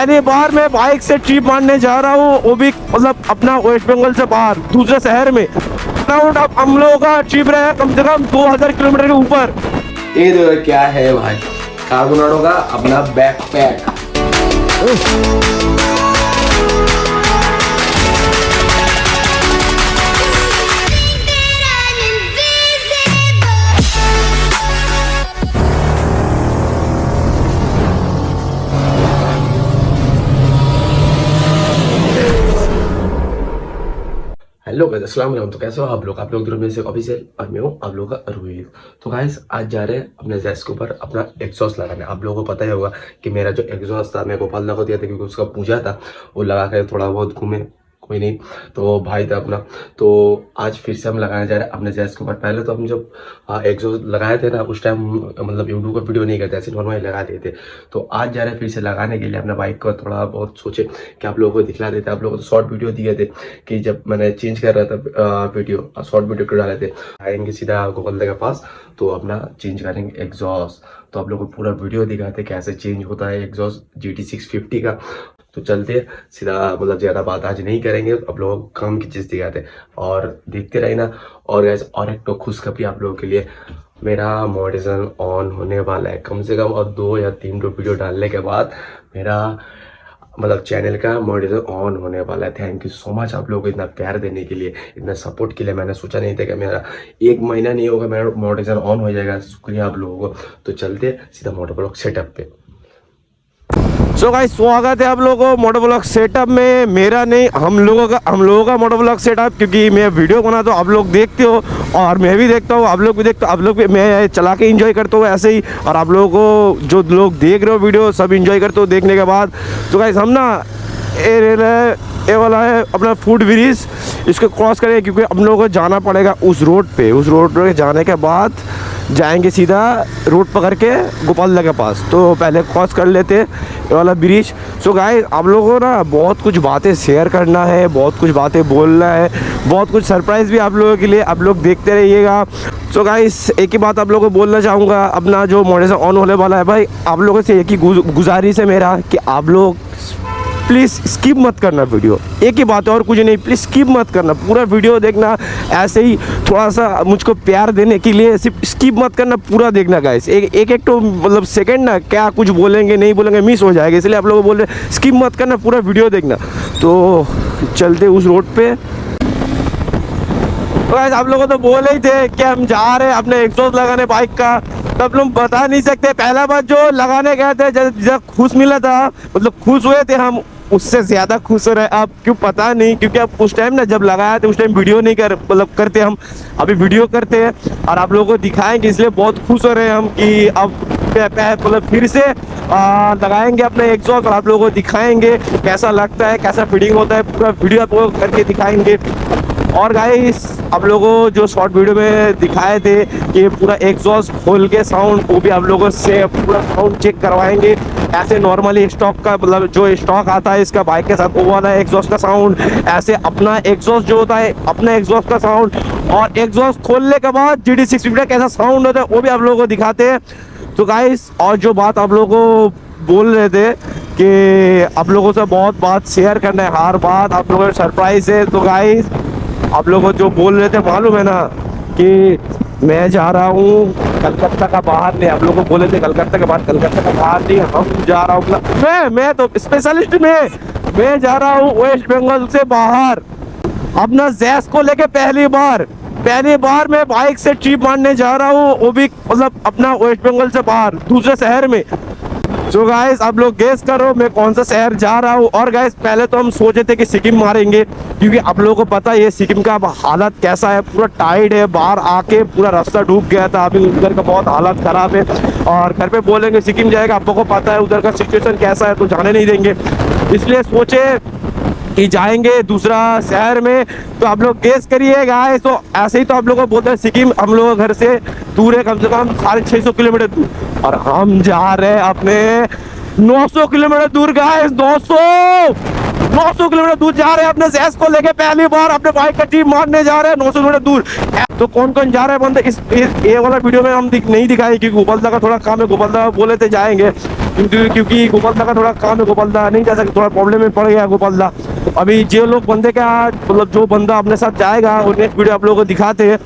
पहली बार मैं बाइक से ट्रिप मारने जा रहा हूँ, वो भी मतलब अपना वेस्ट बंगाल से बाहर दूसरे शहर में। अब हम लोगों का ट्रिप रहा कम से कम 2000 किलोमीटर के ऊपर। ये देखो क्या है भाई, कार्बोनाडो का अपना बैकपैक। हेलो गाइस, अस्सलाम वालेकुम। तो कैसे हो आप लोग में से ऑफिशियल और मैं हूँ आप लोगों का रोहित। तो गाइस आज जा रहे हैं अपने जैस के ऊपर अपना एग्जॉस्ट लगाने। आप लोगों को पता ही होगा कि मेरा जो एग्जॉस्ट था मैं गोपाल लगा दिया था क्योंकि उसका पूजा था, वो लगा कर थोड़ा बहुत घूमे, कोई नहीं तो भाई था अपना। तो आज फिर से हम लगाने जा रहे हैं अपने जैस के ऊपर। पहले तो हम जब एग्जॉस्ट लगाए थे ना उस टाइम मतलब यूट्यूब का वीडियो नहीं करते, ऐसे नॉर्मली लगा देते। तो आज जा रहे हैं फिर से लगाने के लिए अपने बाइक को। थोड़ा बहुत सोचे कि आप लोगों को दिखला देते। आप लोगों को तो शॉर्ट वीडियो दिए थे कि जब मैंने चेंज कर रहा था वीडियो, शॉर्ट वीडियो क्यों डाले थे। आएंगे सीधा गोपाल के पास तो अपना चेंज करेंगे एग्जॉस्ट। तो आप लोगों को पूरा वीडियो दिखाते कैसे चेंज होता है एग्जॉस्ट GT 650 का। तो चलते सीधा, मतलब ज़्यादा बात आज नहीं करेंगे, आप लोगों को काम की चीज़ दिखाते और देखते रहे ना। और गैस और एक तो खुशखबरी आप लोगों के लिए, मेरा मोनेटाइजेशन ऑन होने वाला है कम से कम। और 2 या 3 वीडियो डालने के बाद मेरा मतलब चैनल का मोनेटाइजेशन ऑन होने वाला है। थैंक यू सो मच आप लोगों को इतना प्यार देने के लिए, इतना सपोर्ट के लिए। मैंने सोचा नहीं था कि मेरा 1 महीना नहीं होगा मेरा मोनेटाइजेशन ऑन हो जाएगा। शुक्रिया आप लोगों को। तो चलते सीधा मोटोब्लॉग सेटअप पे। सो गाइस स्वागत है आप लोगों को मोटोब्लॉग सेटअप में। मेरा नहीं, हम लोगों का मोटोब्लॉग सेटअप, क्योंकि मैं वीडियो बनाता हूँ, आप लोग देखते हो और मैं भी देखता हूँ, आप लोग भी देखते हो। आप लोग भी, मैं चला के एंजॉय करता हूँ ऐसे ही, और आप लोगों को जो लोग देख रहे हो वीडियो सब एंजॉय करते हो देखने के बाद। तो गाइस हम ना ये वाला है अपना फूड ब्रिज, इसको क्रॉस करेंगे क्योंकि हम लोगों को जाना पड़ेगा उस रोड पे जाने के बाद जाएंगे सीधा रोड पकड़ के गोपाल के पास। तो पहले क्रॉस कर लेते हैं ये वाला ब्रिज। सो गाइस आप लोगों को ना बहुत कुछ बातें शेयर करना है, बहुत कुछ बातें बोलना है, बहुत कुछ सरप्राइज़ भी आप लोगों के लिए, आप लोग देखते रहिएगा। सो गाइस एक ही बात आप लोगों को बोलना चाहूँगा, अपना जो मोनेटाइजेशन ऑन होने वाला है भाई, आप लोगों से एक ही गुजारिश है मेरा कि आप लोग प्लीज़ स्किप मत करना वीडियो। एक ही बात है और कुछ नहीं, प्लीज़ स्किप मत करना, पूरा वीडियो देखना। ऐसे ही थोड़ा सा मुझको प्यार देने के लिए सिर्फ स्किप मत करना, पूरा देखना गाइस। एक तो मतलब सेकंड ना क्या कुछ बोलेंगे नहीं बोलेंगे मिस हो जाएगा, इसलिए आप लोग बोल रहे हैं स्किप मत करना, पूरा वीडियो देखना। तो चलते उस रोड पे। तो गाइस आप लोगों तो बोले ही थे कि हम जा रहे हैं अपने एग्जॉस्ट लगाने बाइक का, तब लोग बता नहीं सकते। पहला बार जो लगाने गए थे जब खुश मिला था, मतलब खुश हुए थे हम, उससे ज़्यादा खुश हो रहे हैं। अब क्यों पता नहीं, क्योंकि अब उस टाइम ना जब लगाया था उस टाइम वीडियो नहीं करते हम, अभी वीडियो करते हैं और आप लोगों को दिखाएंगे, इसलिए बहुत खुश हो रहे हैं हम कि अब मतलब फिर से लगाएंगे अपने एग्जॉस्ट और आप लोगों को दिखाएंगे कैसा लगता है, कैसा फिटिंग होता है, पूरा वीडियो आप लोगों को करके दिखाएंगे। और गाइस आप लोगों को जो शॉर्ट वीडियो में दिखाए थे कि पूरा एग्जॉस्ट खोल के साउंड, वो भी आप लोगों से पूरा साउंड चेक करवाएंगे। ऐसे नॉर्मली स्टॉक का मतलब जो स्टॉक आता है इसका बाइक के साथ, वो वाला एग्जॉस्ट का साउंड, ऐसे अपना एग्जॉस्ट जो होता है अपना एग्जॉस्ट का साउंड, और एग्जॉस्ट खोलने के बाद GT 650 का कैसा साउंड होता है वो भी आप लोगों को दिखाते हैं। तो गाइस और जो बात आप लोगों को बोल रहे थे कि आप लोगों से बहुत बात शेयर करना है, हर बात आप लोगों को सरप्राइज है। तो गाइस आप लोगों को जो बोल रहे थे मालूम है ना कि मैं जा रहा हूँ कलकत्ता का बाहर नहीं, आप लोगों को बोले थे कलकत्ता के बाहर, कलकत्ता का बाहर नहीं, हम जा रहा हूँ मैं तो स्पेशलिस्ट मैं जा रहा हूँ वेस्ट बंगाल से बाहर अपना जैस को लेके। पहली बार मैं बाइक से ट्रिप मारने जा रहा हूँ, वो भी मतलब अपना वेस्ट बंगाल से बाहर दूसरे शहर में। सो गाइस आप लोग गेस करो मैं कौन सा शहर जा रहा हूँ। और गाइस पहले तो हम सोचे थे कि सिक्किम मारेंगे, क्योंकि आप लोगों को पता है सिक्किम का हालत कैसा है, पूरा टाइट है, बाहर आके पूरा रास्ता डूब गया था, अभी उधर का बहुत हालत खराब है। और घर पे बोलेंगे सिक्किम जाएगा, आप लोगों को पता है उधर का सिचुएशन कैसा है, तो जाने नहीं देंगे। इसलिए सोचे कि जाएंगे दूसरा शहर में। तो आप लोग गेस करिए गाइस। तो ऐसे ही तो आप लोगों को बोलते हैं सिक्किम हम लोगों घर से दूर है, कम से कम 650 किलोमीटर दूर, और हम जा रहे हैं अपने 900 किलोमीटर दूर गाइस। 900 किलोमीटर दूर जा रहे हैं अपने जैस को लेके। पहली बार अपने बाइक का ट्रिप मारने जा रहे हैं 900 किलोमीटर दूर। तो कौन कौन जा रहा है बंदे इस ये वाला वीडियो में हम नहीं दिखाए, क्योंकि गोपालदा का थोड़ा काम है। गोपालदा बोले थे जाएंगे, क्योंकि गोपालदा का थोड़ा काम है, गोपालदा नहीं जा सकते, थोड़ा प्रॉब्लम में पड़ गया गोपालदा। अभी जो लोग बंदे का मतलब जो बंदा अपने साथ जाएगा वो नेक्स्ट वीडियो आप लोगों को दिखाते हैं,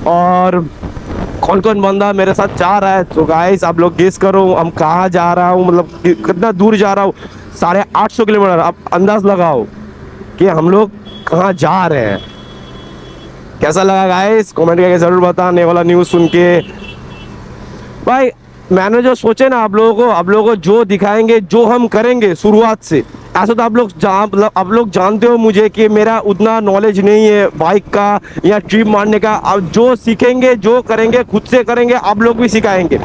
और कौन कौन बंदा मेरे साथ जा रहा है। तो गाइस आप लोग गेस करो हम कहाँ जा रहा हूँ, मतलब कितना दूर जा रहा हूँ। 850 किलोमीटर। आप अंदाज लगाओ कि हम लोग कहाँ जा रहे हैं। कैसा लगा गाइस कमेंट करके जरूर बताने वाला न्यूज़ सुन के। भाई मैंने जो सोचे ना आप लोगों को जो दिखाएंगे, जो हम करेंगे शुरुआत से। ऐसा तो आप लोग जानते हो मुझे कि मेरा उतना नॉलेज नहीं है बाइक का या ट्रिप मारने का। अब जो सीखेंगे, जो करेंगे, खुद से करेंगे, आप लोग भी सिखाएंगे।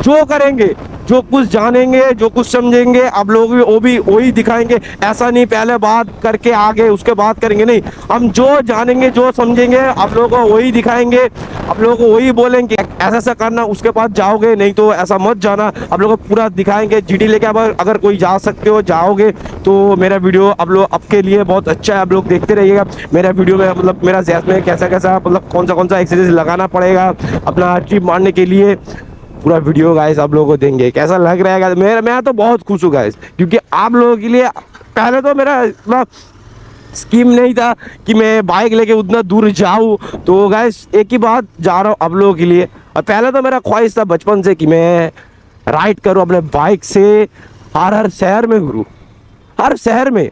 जो करेंगे, जो कुछ जानेंगे, जो कुछ समझेंगे, आप लोग भी वही दिखाएंगे। ऐसा नहीं पहले बात करके आगे उसके बाद करेंगे, नहीं। हम जो जानेंगे, जो समझेंगे, आप लोगों को वही दिखाएंगे, आप लोगों को वही बोलेंगे ऐसा ऐसा करना, उसके बाद जाओगे, नहीं तो ऐसा मत जाना। आप लोगों को पूरा दिखाएंगे। जीडी लेके अगर कोई जा सकते हो जाओगे तो मेरा वीडियो आप लोग आपके लिए बहुत अच्छा है। आप लोग देखते रहिएगा मेरा वीडियो में, मतलब मेरा जैस में कैसा कैसा, मतलब कौन सा एक्सरसाइज लगाना पड़ेगा अपना ट्रिप मारने के लिए। पूरा वीडियो गाइस आप लोगों को देंगे। कैसा लग रहा है मैं तो बहुत खुश हूँ गाइस, क्योंकि आप लोगों के लिए पहले तो मेरा मतलब स्कीम नहीं था कि मैं बाइक लेके उतना दूर जाऊँ। तो गाइस एक ही बात जा रहा हूँ आप लोगों के लिए। और पहले तो मेरा ख्वाहिश था बचपन से कि मैं राइड करूँ अपने बाइक से, हर शहर में घूरूँ, हर शहर में,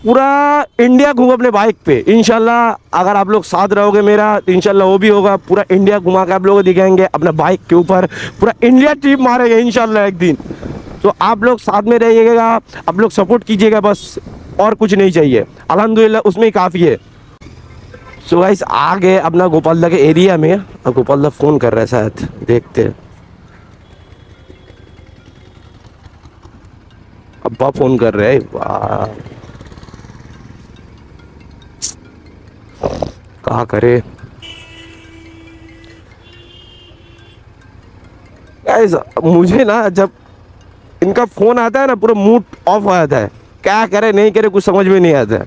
पूरा इंडिया घूम अपने बाइक पे। इंशाल्लाह अगर आप लोग साथ रहोगे मेरा तो इंशाल्लाह वो भी होगा। पूरा इंडिया घुमा के आप लोगों को दिखाएंगे अपना बाइक के ऊपर, पूरा इंडिया ट्रिप मारेंगे इंशाल्लाह एक दिन। तो आप लोग साथ में रहिएगा, आप लोग सपोर्ट कीजिएगा, बस और कुछ नहीं चाहिए। अल्हम्दुलिल्लाह उसमें ही काफ़ी है। सो गाइस आ गए अपना गोपालदा के एरिया में। अब गोपालदा फ़ोन कर रहा है शायद, देखते हैं। अब्बा फ़ोन कर रहे हैं, वाह कहा करे। गाइस मुझे ना जब इनका फ़ोन आता है ना पूरा मूड ऑफ हो जाता है। क्या करे नहीं करे कुछ समझ में नहीं आता है।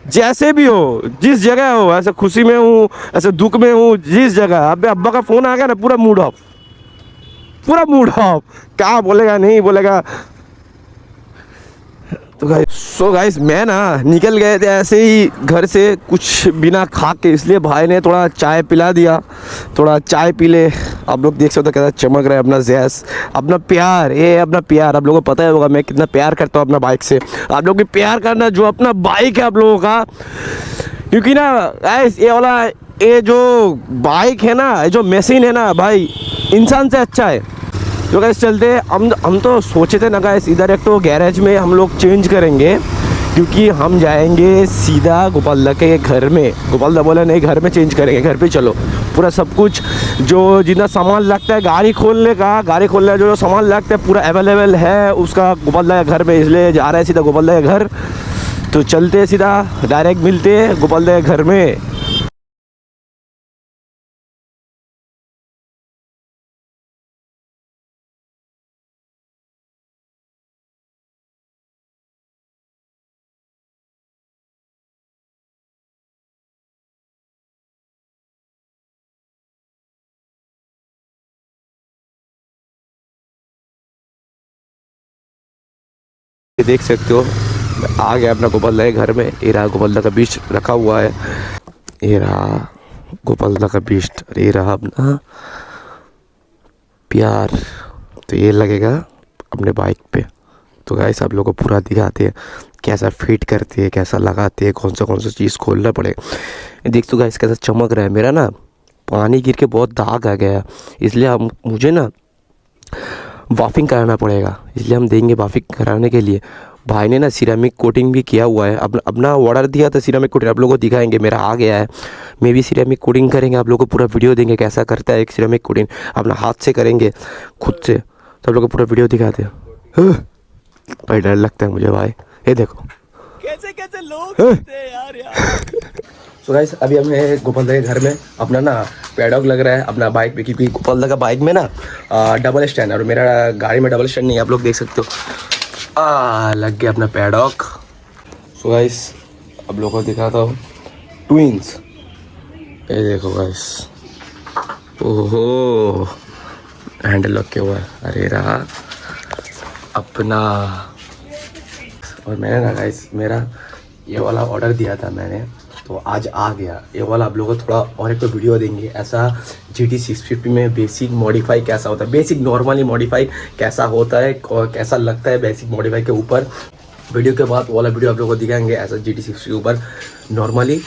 जैसे भी हो, जिस जगह हो, ऐसे खुशी में हूँ, ऐसे दुख में हूँ, जिस जगह अब अब्बा का फ़ोन आ गया ना पूरा मूड ऑफ, पूरा मूड ऑफ। क्या बोलेगा नहीं बोलेगा। तो गाइस मैं ना निकल गए थे ऐसे ही घर से कुछ बिना खा के, इसलिए भाई ने थोड़ा चाय पिला दिया। थोड़ा चाय पी ले। आप लोग देख सकते हो कैसा चमक रहा है अपना जैस, अपना प्यार। ये अपना प्यार आप लोगों को पता ही होगा मैं कितना प्यार करता हूँ अपना बाइक से। आप लोग भी प्यार करना जो अपना बाइक है आप लोगों का, क्योंकि ना गाइस ये जो बाइक है ना, ये जो मशीन है ना भाई, इंसान से अच्छा है। तो गाइस चलते हम तो सोचे थे ना गाइस इधर एक तो गैरेज में हम लोग चेंज करेंगे, क्योंकि हम जाएंगे सीधा गोपालदा के घर में। गोपालदा बोला नहीं घर में चेंज करेंगे, घर पे चलो। पूरा सब कुछ जो जितना सामान लगता है गाड़ी खोलने का जो सामान लगता है पूरा अवेलेबल है उसका गोपालदा के घर में, इसलिए जा रहे हैं सीधा गोपालदा के घर। तो चलते हैं सीधा, डायरेक्ट मिलते हैं गोपालदा के घर में। देख सकते हो आ गया अपना गोपालदा के घर में। ये रहा गोपालदा का बीज रखा हुआ है, ये रहा गोपालदा का बीज, ये रहा अपना प्यार। तो ये लगेगा अपने बाइक पे। तो गाइस आप लोगों को पूरा दिखाते हैं कैसा फिट करते हैं, कैसा लगाते हैं, कौन सा चीज़ खोलना पड़ेगा। देख तो गाइस कैसा चमक रहा है। मेरा ना पानी गिर के बहुत दाग आ गया, इसलिए मुझे ना वाफिंग कराना पड़ेगा, इसलिए हम देंगे वाफिंग कराने के लिए। भाई ने ना सिरेमिक कोटिंग भी किया हुआ है, अपना ऑर्डर दिया था सिरेमिक कोटिंग, आप लोगों को दिखाएंगे। मेरा आ गया है, मैं भी सिरेमिक कोटिंग करेंगे, आप लोगों को पूरा वीडियो देंगे कैसा करता है एक सिरेमिक कोटिंग। अपना हाथ से करेंगे खुद से, तो आप लोगों को पूरा वीडियो दिखाते हैं। भाई डर लगता है मुझे भाई, ये देखो कैसे लोग होते हैं यार। तो गाइस अभी हमें गोपालदा के घर में अपना ना पैडॉक लग रहा है अपना बाइक पे, क्योंकि गोपालदा का बाइक में ना डबल स्टैंड है और मेरा गाड़ी में डबल स्टैंड नहीं है। आप लोग देख सकते हो लग गया अपना पैडॉक। सो गाइस अब लोगों को दिखाता हूँ ट्विंस। ये देखो गाइस, ओहो हैंडल लॉक किया हुआ है। अरे रहा अपना। और मैंने ना गाइस मेरा ये वाला ऑर्डर दिया था मैंने, तो आज आ गया ये वाला। आप लोगों को थोड़ा और एक तो वीडियो देंगे ऐसा GT 650 में बेसिक मॉडिफाई कैसा होता है, बेसिक नॉर्मली मॉडिफाई कैसा होता है और कैसा लगता है बेसिक मॉडिफाई के ऊपर। वीडियो के बाद वाला वीडियो आप लोगों को दिखाएंगे ऐसा GT 650 के ऊपर नॉर्मली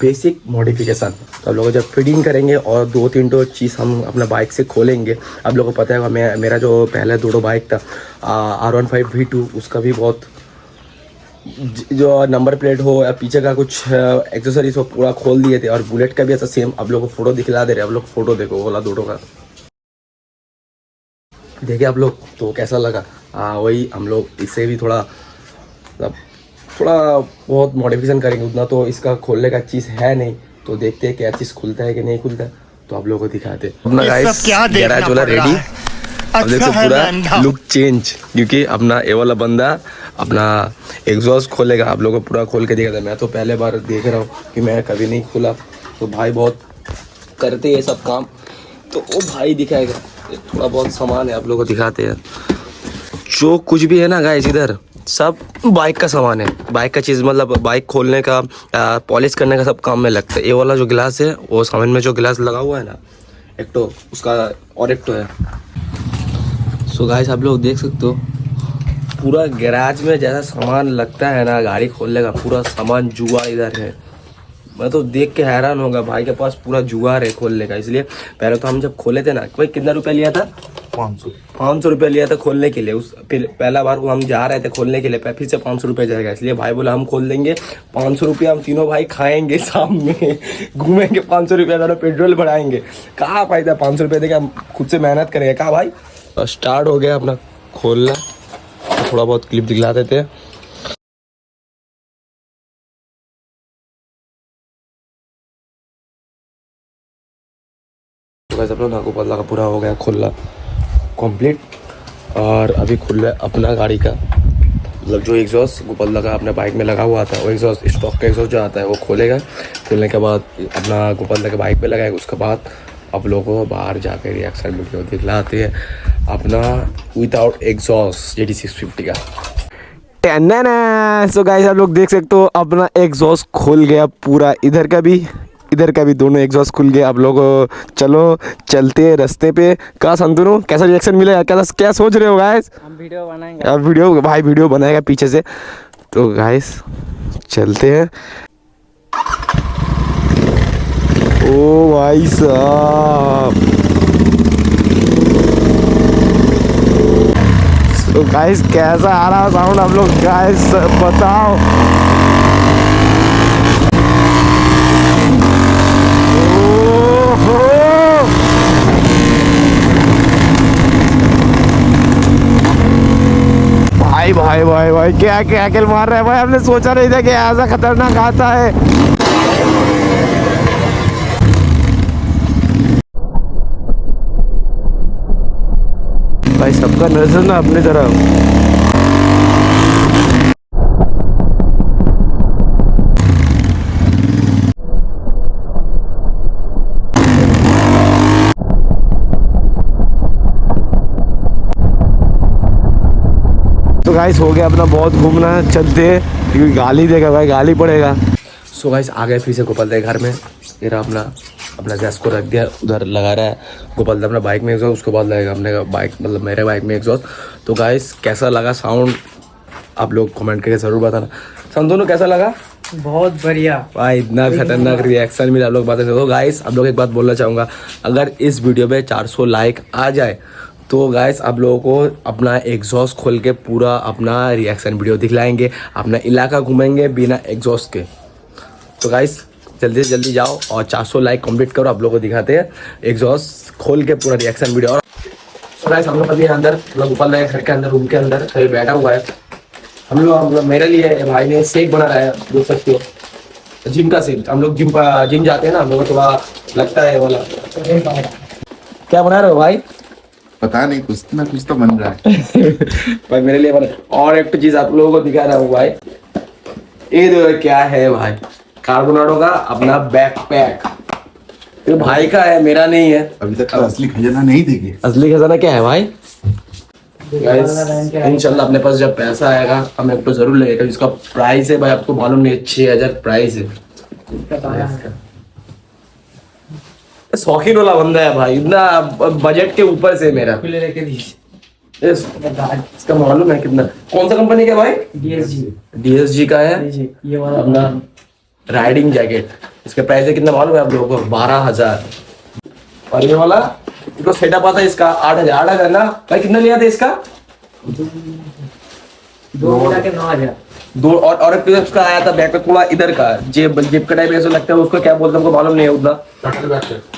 बेसिक मॉडिफिकेशन। तो आप लोग जब फिटिंग करेंगे और 2-3 तो चीज़ हम अपना बाइक से खोलेंगे। आप लोगों को पता है मेरा जो पहले 2 बाइक था R15 V2, उसका भी बहुत जो नंबर प्लेट हो या पीछे का कुछ एक्सेसरीज हो पूरा खोल दिए थे। और बुलेट का भी ऐसा सेम आप लोगों को फोटो दिखला दे रहे हैं। आप लोग फोटो देखो वाला दोनों का, देखिए आप लोग तो कैसा लगा। वही हम लोग इससे भी थोड़ा मतलब थोड़ा बहुत मॉडिफिकेशन करेंगे। उतना तो इसका खोलने का चीज़ है नहीं, तो देखते हैं क्या चीज़ खुलता है कि नहीं खुलता है, तो आप लोगों को दिखाते हैं। अपना गाइस गैराज वाला रेडी। अब देखो पूरा लुक चेंज, क्योंकि अपना ये वाला बंदा अपना एग्जॉस्ट खोलेगा। आप लोगों को पूरा खोल के दिखा था। मैं तो पहले बार देख रहा हूँ कि मैं कभी नहीं खोला, तो भाई बहुत करते हैं सब काम, तो वो भाई दिखाएगा। थोड़ा बहुत सामान है आप लोगों को दिखाते हैं। जो कुछ भी है ना गाइस इधर सब बाइक का सामान है। बाइक का चीज़ मतलब बाइक खोलने का पॉलिश करने का सब काम में लगता है। ये वाला जो गिलास है वो सामान में जो गिलास लगा हुआ है ना, एक तो उसका और एक तो है। सो गाइस आप लोग देख सकते हो पूरा गैराज में जैसा सामान लगता है ना गाड़ी खोलने का, पूरा सामान जुआ इधर है। मैं तो देख के हैरान होगा, भाई के पास पूरा जुगाड़ है खोलने का। इसलिए पहले तो हम जब खोले थे ना, भाई कितना रुपया लिया था? 500 रुपया लिया था खोलने के लिए। उस फिर पहला बार हम जा रहे थे खोलने के लिए, फिर से 500 रुपया जाएगा। इसलिए भाई बोला हम खोल देंगे, 500 रुपया हम तीनों भाई खाएंगे, शाम में घूमेंगे, 500 रुपया दोनों पेट्रोल बढ़ाएंगे। कहाँ फायदा 500 रुपये देके हम खुद से मेहनत करेंगे, कहाँ भाई। स्टार्ट हो गया अपना खोलना, तो थोड़ा बहुत क्लिप दिखला देते हैं। तो वैसे अपना नागो पतला का पूरा हो गया खुला कंप्लीट। और अभी खुल रहा है अपना गाड़ी का मतलब जो एग्जॉस्ट गोपाल लगा अपने बाइक में लगा हुआ था, वो एग्जॉस्ट स्टॉक का एग्जॉस्ट जो आता है वो खोलेगा। खोलने के बाद अपना गोपाल लगा बाइक पे लगाएगा। उसके बाद आप लोगों को बाहर जाकर रिएक्शन वीडियो दिखलाते हैं अपना विदाउट एग्जॉस्ट GT 650 का। सो गाइस आप लोग देख सकते हो अपना एग्जॉस्ट खुल गया पूरा, इधर का भी दोनों एग्जॉस्ट खुल गए। आप लोग चलो चलते हैं रास्ते पे। कहाँ संतनु कैसा रिएक्शन मिलेगा, क्या सोच रहे हो गाइस? हम वीडियो बनाएंगे। अब वीडियो बनाएगा पीछे से, तो गाइस चलते हैं। ओ भाई साहब, तो गाइस कैसा आ रहा साउंड आप लोग गाइस बताओ। भाई क्या अकेल मार रहा है भाई, हमने सोचा नहीं था कि ऐसा खतरनाक आता है। भाई सबका नजर ना अपनी तरफ। तो गाइस हो गया अपना बहुत घूमना, चलते क्योंकि गाली देगा भाई, गाली पड़ेगा। सो गाइस आ गए फिर से गोपाल दे घर में। मेरा अपना गैस को रख दिया, उधर लगा रहा है गोपाल दा अपना बाइक में एग्जॉस्ट। उसके बाद लगेगा अपने बाइक मतलब मेरे बाइक में एग्जॉस्ट। तो गाइस कैसा लगा साउंड आप लोग कमेंट करके ज़रूर बताना। संतोनु कैसा लगा? बहुत बढ़िया भाई, इतना खतरनाक रिएक्शन मिला आप लोग बातें। तो गाइस आप लोग एक बात बोलना चाहूँगा, अगर इस वीडियो पे 400 लाइक आ जाए तो गाइस आप लोगों को अपना एग्जॉस्ट खोल के पूरा अपना रिएक्शन वीडियो दिखलाएंगे, अपना इलाका घूमेंगे बिना एग्जॉस्ट के। तो गाइस जल्दी से जल्दी जाओ और 400 लाइक कंप्लीट करो, आप लोगों को दिखाते हैं एग्जॉस्ट खोल के पूरा रिएक्शन वीडियो। और तो गाइस हम लोग अभी अंदर मतलब गोपाल भाई घर के अंदर रूम के अंदर कहीं बैठा हुआ है। हम लोग मेरे लिए भाई ने शेक बना रहा है, देख सकते हो जिम का शेक। हम लोग जिम जाते हैं ना, हम लोग को थोड़ा लगता है वाला। क्या बना रहे हो भाई? पता नहीं, कुछ ना कुछ तो बन रहा है भाई मेरे लिए बना। और एक चीज आप लोगों को दिखा रहा हूँ भाई, ये देखो क्या है भाई, कार्बोनाडो का अपना बैकपैक, ये भाई का है, मेरा नहीं है। अभी तक तो असली खजाना नहीं देखे। असली खजाना क्या है भाई? इंशाल्लाह अपने पास जब पैसा आएगा हम आपको जरूर लगेगा। इसका प्राइस है भाई, आपको मालूम नहीं, 6000 प्राइस है। शौकीन वाला बंदा है भाई, इतना बजट के ऊपर से मेरा। इसका मालूम है कितना, कौन सा कंपनी का भाई? DSG का है ये वाला अपना राइडिंग जैकेट। इसका प्राइस है कितना मालूम है आप लोगों को? 12000। और ये वाला इसको सेटअप आता है इसका 8000 ना भाई? कितना लिया था इसका? 2,09,000। दो। और एक उसका आया था बैकपैक थोड़ा इधर का जेब का टाइप ऐसा लगता है, उसको क्या बोलते हैं हमको मालूम नहीं है उतना।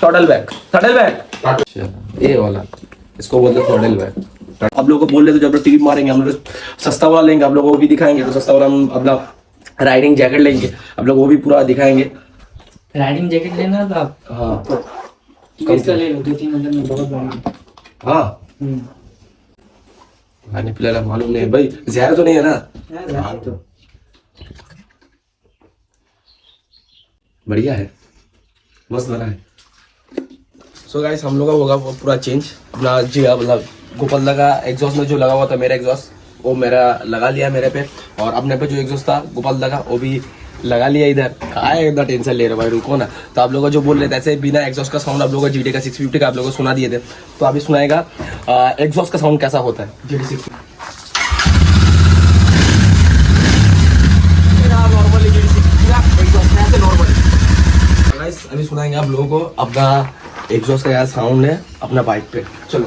थर्डल बैग ये वाला, इसको बोलते हैं थर्डल बैग। आप लोगों को बोल रहे थे जब टीवी मारेंगे हम लोग सस्ता वाला लेंगे, आप लोगों को भी दिखाएंगे। तो सस्ता वाला हम अपना राइडिंग जैकेट लेंगे, आप लोग वो भी पूरा दिखाएंगे। राइडिंग जैकेट लेना था आप? हाँ इसका ले लो, 2-3 हजार में बहुत बढ़िया। हाँ खाने पिलाना मालूम नहीं है भाई, जहर तो नहीं है ना? हाँ तो बढ़िया है, मस्त बना है। सो गाइस हम लोग का होगा वो पूरा चेंज अपना जी। मतलब गोपाल का एग्जॉस्ट में जो लगा हुआ था मेरा एग्जॉस्ट, वो मेरा लगा लिया मेरे पे। और अपने पे जो एग्जॉस्ट था गोपाल का वो भी लगा लिया इधर। आए इतना टेंशन ले रहे भाई, रुको ना। तो आप लोगों को जो बोल रहे थे ऐसे बिना एग्जॉस्ट का साउंड आप लोगों को GT का 650 का आप लोगों को सुना दिए थे, तो अभी सुनाएगा एग्जॉस्ट का साउंड कैसा होता है GT 650। अभी सुनाएंगे आप लोगों को अपना एग्जॉस्ट का यार साउंड है अपना बाइक पे। चलो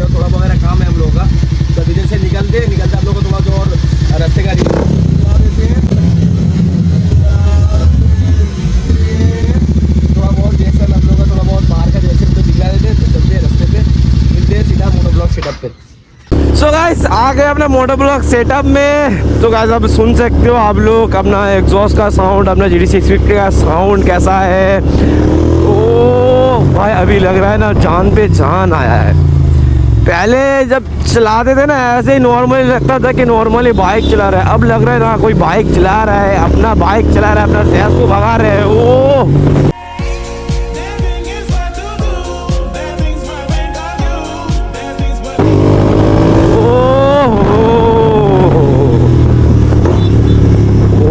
थोड़ा वगैरह काम है हम लोगों का, तो इधर से निकलते आप लोगों को थोड़ा जो और रास्ते का थोड़ा बहुत रिएक्शन आप लोगों का थोड़ा बहुत बाहर का रिएक्शन तो दिखा देते, तो चलते हैं रास्ते पे, मिलते हैं सीधा मोटोब्लॉक सेटअप पे। सो गाइस आ गए अपने मोटोब्लॉक सेटअप में। तो गाइस अब सुन सकते हो आप लोग अपना एग्जॉस्ट का साउंड, अपना GT 650 का साउंड कैसा है। ओ भाई अभी लग रहा है ना जान पे जान आया है। पहले जब चलाते थे ना ऐसे ही नॉर्मली लगता था कि नॉर्मली बाइक चला रहा है, अब लग रहा है ना कोई बाइक चला रहा है, अपना बाइक चला रहा है, अपना सेहत को भगा रहे हैं। ओ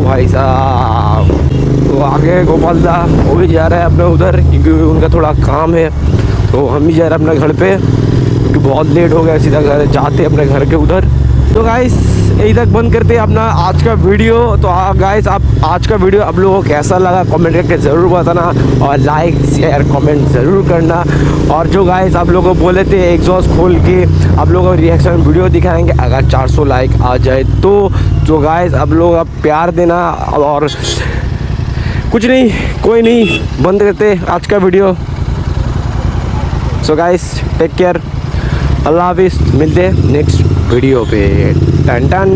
भाई साहब, तो आगे गोपाल दा वो भी जा रहा है अपने उधर, क्योंकि उनका थोड़ा काम है। तो हम भी जा रहे हैं अपने घर पे, क्योंकि बहुत लेट हो गया, सीधा घर जाते अपने घर के उधर। तो गाइस यही तक बंद करते हैं अपना आज का वीडियो। तो गाइस आप आज का वीडियो आप लोगों को कैसा लगा कमेंट करके ज़रूर बताना, और लाइक शेयर कमेंट ज़रूर करना। और जो गाइस आप लोगों को बोले थे एग्जॉस्ट खोल के आप लोगों को रिएक्शन वीडियो दिखाएंगे अगर 400 लाइक आ जाए तो। जो गाइस आप लोग अब प्यार देना, और कुछ नहीं कोई नहीं, बंद करते आज का video. So guys take care, अल्लाह हाफिज़, मिलते हैं नेक्स्ट वीडियो पे। टन टन।